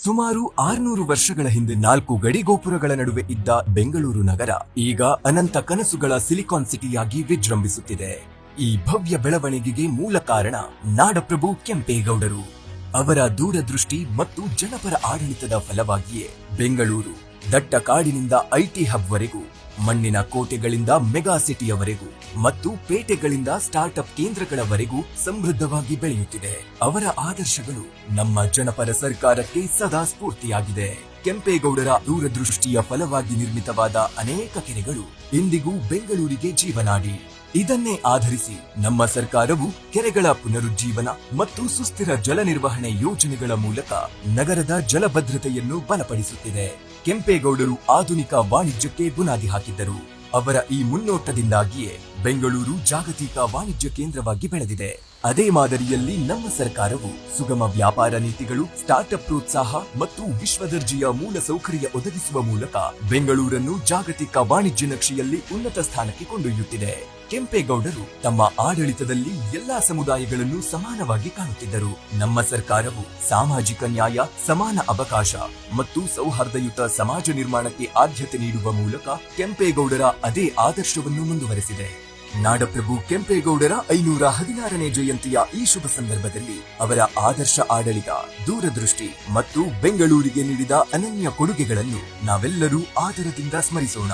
ಸುಮಾರು 600 ವರ್ಷಗಳ ಹಿಂದೆ 4 ಗಡಿಗೋಪುರಗಳ ನಡುವೆ ಇದ್ದ ಬೆಂಗಳೂರು ನಗರ ಈಗ ಅನಂತ ಕನಸುಗಳ ಸಿಲಿಕಾನ್ ಸಿಟಿಯಾಗಿ ವಿಜೃಂಭಿಸುತ್ತಿದೆ. ಈ ಭವ್ಯ ಬೆಳವಣಿಗೆಗೆ ಮೂಲ ಕಾರಣ ನಾಡಪ್ರಭು ಕೆಂಪೇಗೌಡರು. ಅವರ ದೂರದೃಷ್ಟಿ ಮತ್ತು ಜನಪರ ಆಡಳಿತದ ಫಲವಾಗಿಯೇ ಬೆಂಗಳೂರು ದಟ್ಟ ಕಾಡಿನಿಂದ ಐಟಿ ಹಬ್ ವರೆಗೂ, ಮಣ್ಣಿನ ಕೋಟೆಗಳಿಂದ ಮೆಗಾ ಸಿಟಿಯವರೆಗೂ ಮತ್ತು ಪೇಟೆಗಳಿಂದ ಸ್ಟಾರ್ಟ್ಅಪ್ ಕೇಂದ್ರಗಳವರೆಗೂ ಸಮೃದ್ಧವಾಗಿ ಬೆಳೆಯುತ್ತಿದೆ. ಅವರ ಆದರ್ಶಗಳು ನಮ್ಮ ಜನಪರ ಸರ್ಕಾರಕ್ಕೆ ಸದಾ ಸ್ಫೂರ್ತಿಯಾಗಿದೆ. ಕೆಂಪೇಗೌಡರ ದೂರದೃಷ್ಟಿಯ ಫಲವಾಗಿ ನಿರ್ಮಿತವಾದ ಅನೇಕ ಕೆರೆಗಳು ಇಂದಿಗೂ ಬೆಂಗಳೂರಿಗೆ ಜೀವನಾಡಿ. ಇದನ್ನೇ ಆಧರಿಸಿ ನಮ್ಮ ಸರ್ಕಾರವು ಕೆರೆಗಳ ಪುನರುಜ್ಜೀವನ ಮತ್ತು ಸುಸ್ಥಿರ ಜಲ ನಿರ್ವಹಣೆ ಯೋಜನೆಗಳ ಮೂಲಕ ನಗರದ ಜಲಭದ್ರತೆಯನ್ನು ಬಲಪಡಿಸುತ್ತಿದೆ. ಕೆಂಪೇಗೌಡರು ಆಧುನಿಕ ವಾಣಿಜ್ಯಕ್ಕೆ ಬುನಾದಿ ಹಾಕಿದ್ದರು. ಅವರ ಈ ಮುನ್ನೋಟದಿಂದಾಗಿಯೇ ಬೆಂಗಳೂರು ಜಾಗತಿಕ ವಾಣಿಜ್ಯ ಕೇಂದ್ರವಾಗಿ ಬೆಳೆದಿದೆ. ಅದೇ ಮಾದರಿಯಲ್ಲಿ ನಮ್ಮ ಸರ್ಕಾರವು ಸುಗಮ ವ್ಯಾಪಾರ ನೀತಿಗಳು, ಸ್ಟಾರ್ಟ್ಅಪ್ ಪ್ರೋತ್ಸಾಹ ಮತ್ತು ವಿಶ್ವದರ್ಜೆಯ ಮೂಲ ಸೌಕರ್ಯ ಒದಗಿಸುವ ಮೂಲಕ ಬೆಂಗಳೂರನ್ನು ಜಾಗತಿಕ ವಾಣಿಜ್ಯ ನಕ್ಷೆಯಲ್ಲಿ ಉನ್ನತ ಸ್ಥಾನಕ್ಕೆ ಕೊಂಡೊಯ್ಯುತ್ತಿದೆ. ಕೆಂಪೇಗೌಡರು ತಮ್ಮ ಆಡಳಿತದಲ್ಲಿ ಎಲ್ಲಾ ಸಮುದಾಯಗಳನ್ನು ಸಮಾನವಾಗಿ ಕಾಣುತ್ತಿದ್ದರು. ನಮ್ಮ ಸರ್ಕಾರವು ಸಾಮಾಜಿಕ ನ್ಯಾಯ, ಸಮಾನ ಅವಕಾಶ ಮತ್ತು ಸೌಹಾರ್ದಯುತ ಸಮಾಜ ನಿರ್ಮಾಣಕ್ಕೆ ಆದ್ಯತೆ ನೀಡುವ ಮೂಲಕ ಕೆಂಪೇಗೌಡರ ಅದೇ ಆದರ್ಶವನ್ನು ಮುಂದುವರೆಸಿದೆ. ನಾಡಪ್ರಭು ಕೆಂಪೇಗೌಡರ 516ನೇ ಜಯಂತಿಯ ಈ ಶುಭ ಸಂದರ್ಭದಲ್ಲಿ ಅವರ ಆದರ್ಶ ಆಡಳಿತ, ದೂರದೃಷ್ಟಿ ಮತ್ತು ಬೆಂಗಳೂರಿಗೆ ನೀಡಿದ ಅನನ್ಯ ಕೊಡುಗೆಗಳನ್ನು ನಾವೆಲ್ಲರೂ ಆದರದಿಂದ ಸ್ಮರಿಸೋಣ.